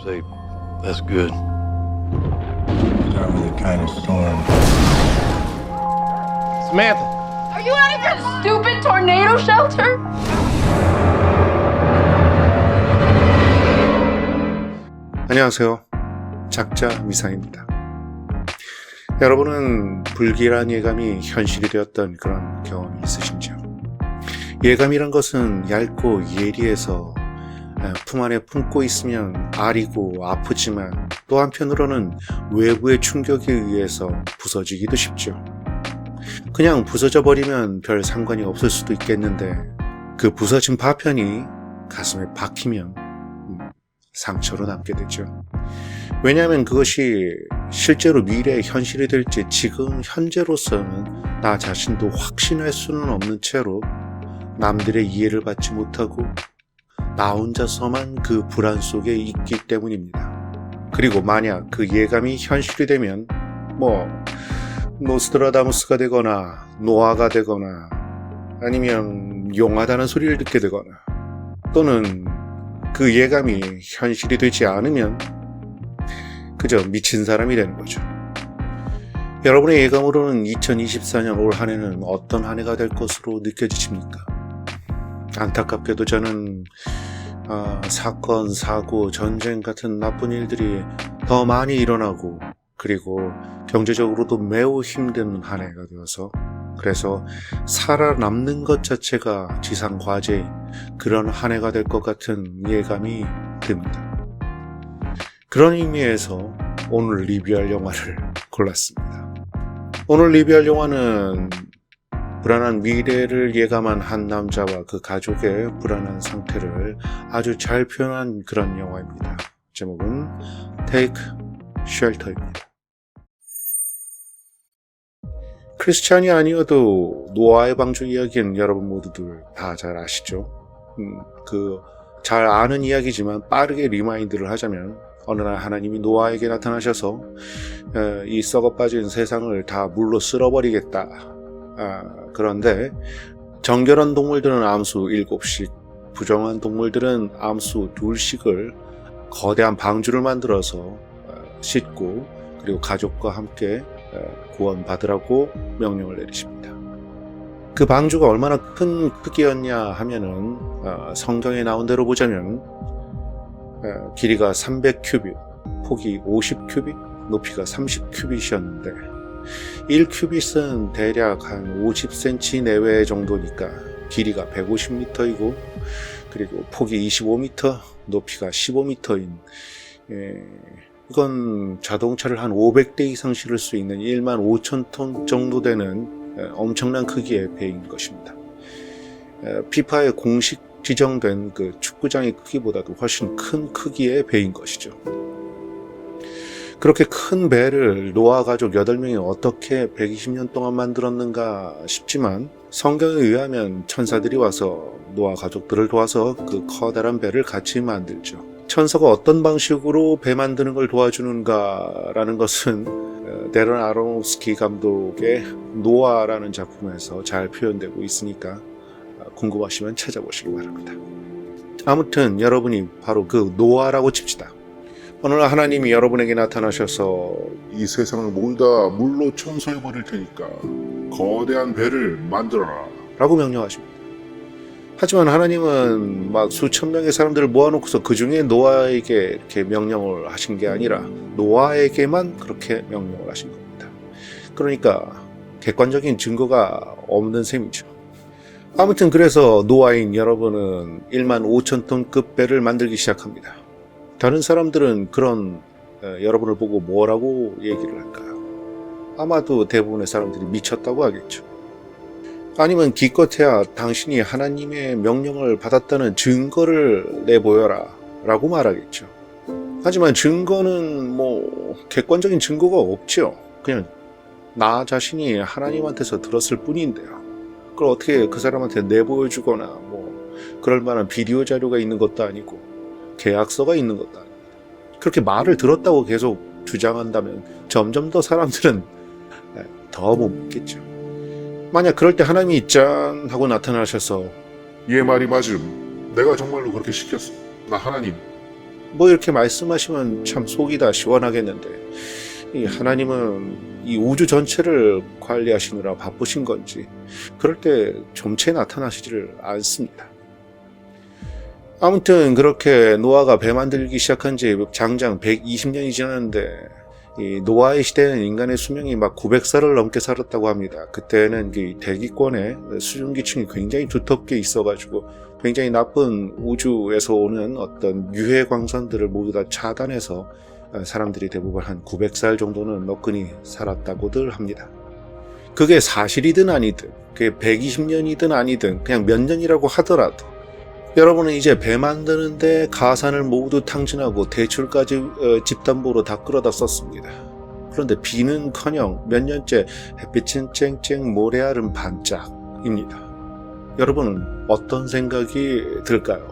Say, that's good. Start with a kind of storm. Samantha! Are you out of your stupid tornado shelter? 안녕하세요. 작자 미상입니다. 여러분은 불길한 예감이 현실이 되었던 그런 경험이 있으신지요? 예감이란 것은 얇고 예리해서 품 안에 품고 있으면 아리고 아프지만 또 한편으로는 외부의 충격에 의해서 부서지기도 쉽죠. 그냥 부서져 버리면 별 상관이 없을 수도 있겠는데 그 부서진 파편이 가슴에 박히면 상처로 남게 되죠. 왜냐하면 그것이 실제로 미래의 현실이 될지 지금 현재로서는 나 자신도 확신할 수는 없는 채로 남들의 이해를 받지 못하고 나 혼자서만 그 불안 속에 있기 때문입니다. 그리고 만약 그 예감이 현실이 되면 노스트라다무스가 되거나 노아가 되거나 아니면 용하다는 소리를 듣게 되거나 또는 그 예감이 현실이 되지 않으면 그저 미친 사람이 되는 거죠. 여러분의 예감으로는 2024년 올 한 해는 어떤 한 해가 될 것으로 느껴지십니까? 안타깝게도 저는 사건, 사고, 전쟁 같은 나쁜 일들이 더 많이 일어나고 그리고 경제적으로도 매우 힘든 한 해가 되어서 그래서 살아남는 것 자체가 지상 과제인 그런 한 해가 될 것 같은 예감이 듭니다. 그런 의미에서 오늘 리뷰할 영화를 골랐습니다. 오늘 리뷰할 영화는 불안한 미래를 예감한 한 남자와 그 가족의 불안한 상태를 아주 잘 표현한 그런 영화입니다. 제목은 Take Shelter입니다. 크리스찬이 아니어도 노아의 방주 이야기는 여러분 모두들 다 잘 아시죠? 잘 아는 이야기지만 빠르게 리마인드를 하자면 어느 날 하나님이 노아에게 나타나셔서 이 썩어빠진 세상을 다 물로 쓸어버리겠다. 그런데 정결한 동물들은 암수 7씩, 부정한 동물들은 암수 2씩을 거대한 방주를 만들어서 싣고 그리고 가족과 함께 구원받으라고 명령을 내리십니다. 그 방주가 얼마나 큰 크기였냐 하면은 성경에 나온 대로 보자면 길이가 300큐빗, 폭이 50큐빗, 높이가 30큐빗이었는데 1큐빗은 대략 한 50cm 내외 정도니까 길이가 150m이고 그리고 폭이 25m, 높이가 15m인 이건 자동차를 한 500대 이상 실을 수 있는 1만 5천 톤 정도 되는 엄청난 크기의 배인 것입니다. 피파에 공식 지정된 그 축구장의 크기보다도 훨씬 큰 크기의 배인 것이죠. 그렇게 큰 배를 노아 가족 8명이 어떻게 120년 동안 만들었는가 싶지만 성경에 의하면 천사들이 와서 노아 가족들을 도와서 그 커다란 배를 같이 만들죠. 천사가 어떤 방식으로 배 만드는 걸 도와주는가라는 것은 데런 아로노프스키 감독의 노아라는 작품에서 잘 표현되고 있으니까 궁금하시면 찾아보시기 바랍니다. 아무튼 여러분이 바로 그 노아라고 칩시다. 어느 날 하나님이 여러분에게 나타나셔서 이 세상을 모두 다 물로 청소해버릴 테니까 거대한 배를 만들어라. 라고 명령하십니다. 하지만 하나님은 막 수천 명의 사람들을 모아놓고서 그 중에 노아에게 이렇게 명령을 하신 게 아니라 노아에게만 그렇게 명령을 하신 겁니다. 그러니까 객관적인 증거가 없는 셈이죠. 아무튼 그래서 노아인 여러분은 1만 5천 톤급 배를 만들기 시작합니다. 다른 사람들은 그런 여러분을 보고 뭐라고 얘기를 할까요? 아마도 대부분의 사람들이 미쳤다고 하겠죠. 아니면 기껏해야 당신이 하나님의 명령을 받았다는 증거를 내보여라 라고 말하겠죠. 하지만 증거는 객관적인 증거가 없죠. 그냥 나 자신이 하나님한테서 들었을 뿐인데요. 그걸 어떻게 그 사람한테 내보여주거나 그럴 만한 비디오 자료가 있는 것도 아니고 계약서가 있는 것도 아닙니다. 그렇게 말을 들었다고 계속 주장한다면 점점 더 사람들은 더 못 믿겠죠. 만약 그럴 때 하나님이 짠 하고 나타나셔서 얘 말이 맞음. 내가 정말로 그렇게 시켰어. 나 하나님. 뭐 이렇게 말씀하시면 참 속이 다 시원하겠는데, 이 하나님은 이 우주 전체를 관리하시느라 바쁘신 건지 그럴 때 좀채 나타나시지를 않습니다. 아무튼 그렇게 노아가 배 만들기 시작한 지 장장 120년이 지났는데, 이 노아의 시대에는 인간의 수명이 막 900살을 넘게 살았다고 합니다. 그때는 이 대기권에 수증기층이 굉장히 두텁게 있어가지고 굉장히 나쁜 우주에서 오는 어떤 유해 광선들을 모두 다 차단해서 사람들이 대부분 한 900살 정도는 너끈히 살았다고들 합니다. 그게 사실이든 아니든, 그게 120년이든 아니든 그냥 몇 년이라고 하더라도 여러분은 이제 배 만드는데 가산을 모두 탕진하고 대출까지 집담보로 다 끌어다 썼습니다. 그런데 비는커녕 몇 년째 햇빛은 쨍쨍 모래알은 반짝입니다. 여러분은 어떤 생각이 들까요?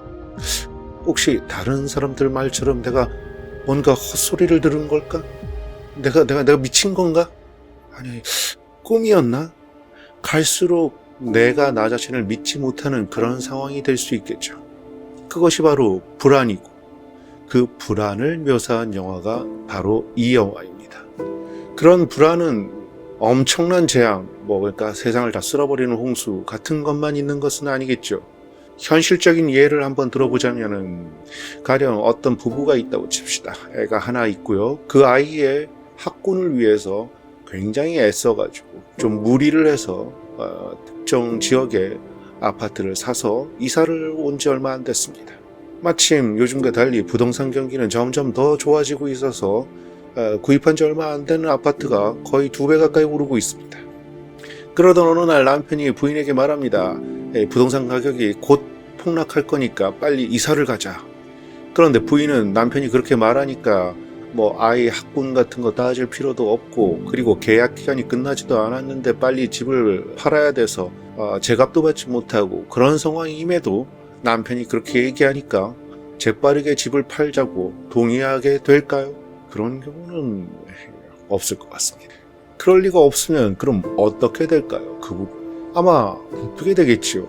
혹시 다른 사람들 말처럼 내가 뭔가 헛소리를 들은 걸까? 내가 미친 건가? 아니, 꿈이었나? 갈수록 내가 나 자신을 믿지 못하는 그런 상황이 될 수 있겠죠. 그것이 바로 불안이고, 그 불안을 묘사한 영화가 바로 이 영화입니다. 그런 불안은 엄청난 재앙, 그러니까 세상을 다 쓸어버리는 홍수 같은 것만 있는 것은 아니겠죠. 현실적인 예를 한번 들어보자면은, 가령 어떤 부부가 있다고 칩시다. 애가 하나 있고요. 그 아이의 학군을 위해서 굉장히 애써가지고 좀 무리를 해서 특정 지역에 아파트를 사서 이사를 온 지 얼마 안 됐습니다. 마침 요즘과 달리 부동산 경기는 점점 더 좋아지고 있어서 구입한 지 얼마 안 되는 아파트가 거의 2배 가까이 오르고 있습니다. 그러던 어느 날 남편이 부인에게 말합니다. 부동산 가격이 곧 폭락할 거니까 빨리 이사를 가자. 그런데 부인은 남편이 그렇게 말하니까 아이 학군 같은 거 따질 필요도 없고, 그리고 계약 기간이 끝나지도 않았는데 빨리 집을 팔아야 돼서 제값도 받지 못하고 그런 상황임에도 남편이 그렇게 얘기하니까 재빠르게 집을 팔자고 동의하게 될까요? 그런 경우는 없을 것 같습니다. 그럴 리가 없으면 그럼 어떻게 될까요? 그 부분 아마 그게 되겠지요.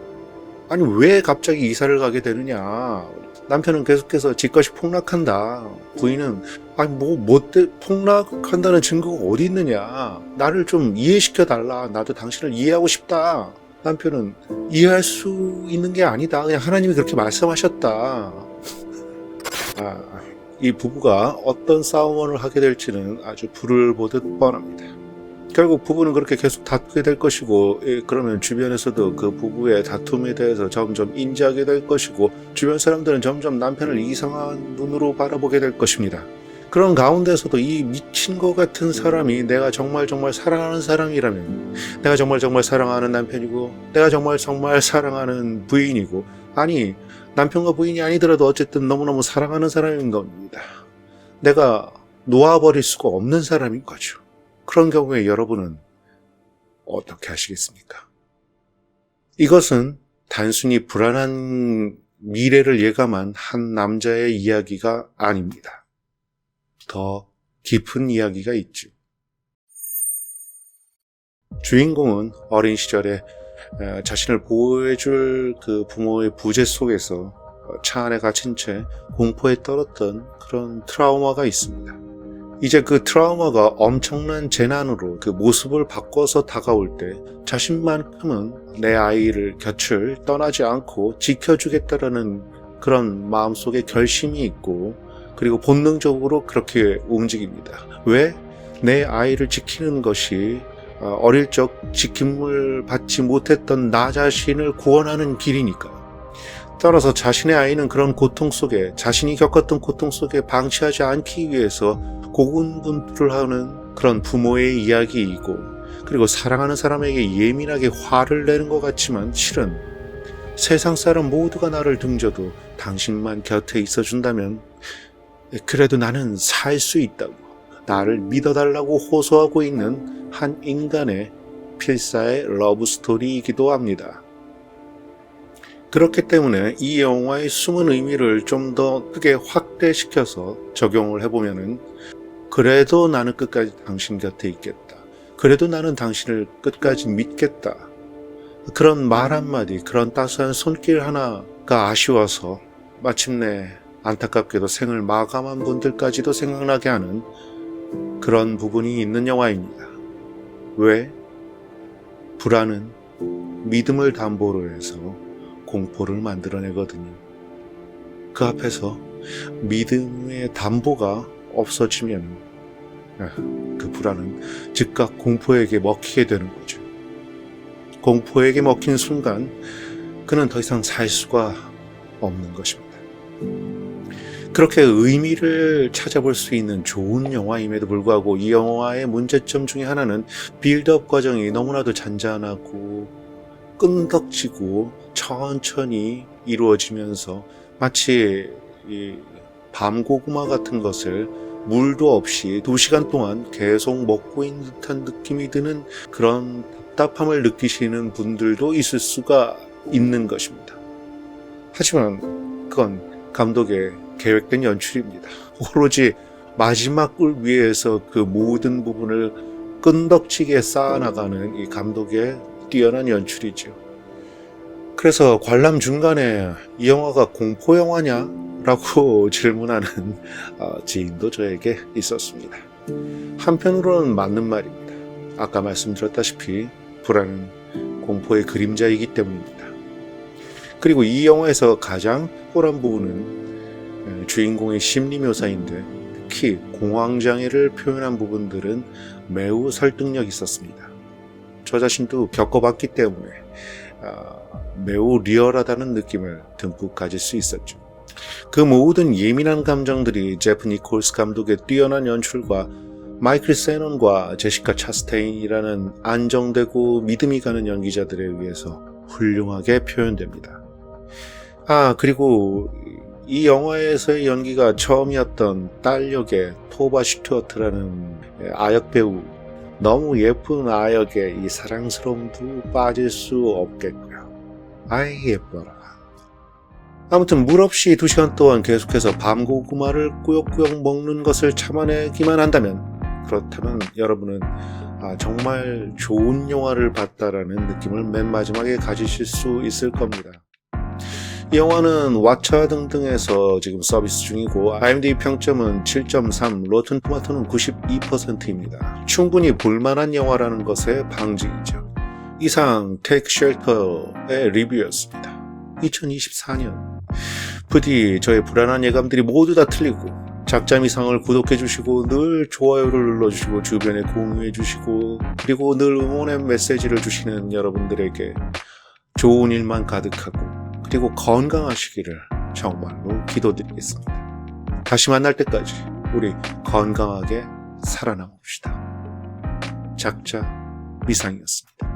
아니, 왜 갑자기 이사를 가게 되느냐? 남편은 계속해서 집값이 폭락한다. 부인은 폭락한다는 증거가 어디 있느냐? 나를 좀 이해시켜 달라. 나도 당신을 이해하고 싶다. 남편은 이해할 수 있는 게 아니다. 그냥 하나님이 그렇게 말씀하셨다. 이 부부가 어떤 싸움을 하게 될지는 아주 불을 보듯 뻔합니다. 결국 부부는 그렇게 계속 다투게 될 것이고, 그러면 주변에서도 그 부부의 다툼에 대해서 점점 인지하게 될 것이고, 주변 사람들은 점점 남편을 이상한 눈으로 바라보게 될 것입니다. 그런 가운데서도 이 미친 것 같은 사람이 내가 정말 사랑하는 사람이라면, 내가 정말 사랑하는 남편이고, 내가 정말 사랑하는 부인이고, 아니 남편과 부인이 아니더라도 어쨌든 너무너무 사랑하는 사람인 겁니다. 내가 놓아버릴 수가 없는 사람인 거죠. 그런 경우에 여러분은 어떻게 하시겠습니까? 이것은 단순히 불안한 미래를 예감한 한 남자의 이야기가 아닙니다. 더 깊은 이야기가 있죠. 주인공은 어린 시절에 자신을 보호해줄 그 부모의 부재 속에서 차 안에 갇힌 채 공포에 떨었던 그런 트라우마가 있습니다. 이제 그 트라우마가 엄청난 재난으로 그 모습을 바꿔서 다가올 때 자신만큼은 내 아이를 곁을 떠나지 않고 지켜주겠다라는 그런 마음속에 결심이 있고, 그리고 본능적으로 그렇게 움직입니다. 왜? 내 아이를 지키는 것이 어릴 적 지킴을 받지 못했던 나 자신을 구원하는 길이니까요. 따라서 자신의 아이는 그런 고통 속에, 자신이 겪었던 고통 속에 방치하지 않기 위해서 고군분투하는 그런 부모의 이야기이고, 그리고 사랑하는 사람에게 예민하게 화를 내는 것 같지만 실은 세상 사람 모두가 나를 등져도 당신만 곁에 있어준다면 그래도 나는 살 수 있다고, 나를 믿어달라고 호소하고 있는 한 인간의 필사의 러브스토리이기도 합니다. 그렇기 때문에 이 영화의 숨은 의미를 좀 더 크게 확대시켜서 적용을 해보면은, 그래도 나는 끝까지 당신 곁에 있겠다. 그래도 나는 당신을 끝까지 믿겠다. 그런 말 한마디, 그런 따스한 손길 하나가 아쉬워서 마침내 안타깝게도 생을 마감한 분들까지도 생각나게 하는 그런 부분이 있는 영화입니다. 왜? 불안은 믿음을 담보로 해서 공포를 만들어내거든요. 그 앞에서 믿음의 담보가 없어지면 그 불안은 즉각 공포에게 먹히게 되는 거죠. 공포에게 먹힌 순간 그는 더 이상 살 수가 없는 것입니다. 그렇게 의미를 찾아볼 수 있는 좋은 영화임에도 불구하고 이 영화의 문제점 중에 하나는 빌드업 과정이 너무나도 잔잔하고 끈덕지고 천천히 이루어지면서 마치 이 밤고구마 같은 것을 물도 없이 2시간 동안 계속 먹고 있는 듯한 느낌이 드는 그런 답답함을 느끼시는 분들도 있을 수가 있는 것입니다. 하지만 그건 감독의 계획된 연출입니다. 오로지 마지막 꿀 위에서 그 모든 부분을 끈덕지게 쌓아나가는 이 감독의 뛰어난 연출이죠. 그래서 관람 중간에 이 영화가 공포 영화냐? 라고 질문하는 지인도 저에게 있었습니다. 한편으로는 맞는 말입니다. 아까 말씀드렸다시피 불안은 공포의 그림자이기 때문입니다. 그리고 이 영화에서 가장 탁월한 부분은 주인공의 심리 묘사인데 특히 공황장애를 표현한 부분들은 매우 설득력이 있었습니다. 저 자신도 겪어봤기 때문에 매우 리얼하다는 느낌을 듬뿍 가질 수 있었죠. 그 모든 예민한 감정들이 제프 니콜스 감독의 뛰어난 연출과 마이클 세넌과 제시카 차스테인이라는 안정되고 믿음이 가는 연기자들에 의해서 훌륭하게 표현됩니다. 그리고 이 영화에서의 연기가 처음이었던 딸 역의 토바 슈튜어트라는 아역 배우, 너무 예쁜 아역의 이 사랑스러움도 빠질 수 없겠고요. 아이 예뻐라. 아무튼 물 없이 2시간 동안 계속해서 밤고구마를 꾸역꾸역 먹는 것을 참아내기만 한다면, 그렇다면 여러분은 정말 좋은 영화를 봤다라는 느낌을 맨 마지막에 가지실 수 있을 겁니다. 이 영화는 왓챠 등등에서 지금 서비스 중이고 IMDb 평점은 7.3, 로튼 토마토는 92%입니다. 충분히 볼만한 영화라는 것의 방증이죠. 이상 Take Shelter의 리뷰였습니다. 2024년 부디 저의 불안한 예감들이 모두 다 틀리고 작자미상을 구독해주시고 늘 좋아요를 눌러주시고 주변에 공유해주시고 그리고 늘 응원의 메시지를 주시는 여러분들에게 좋은 일만 가득하고 그리고 건강하시기를 정말로 기도드리겠습니다. 다시 만날 때까지 우리 건강하게 살아남읍시다. 작자 미상이었습니다.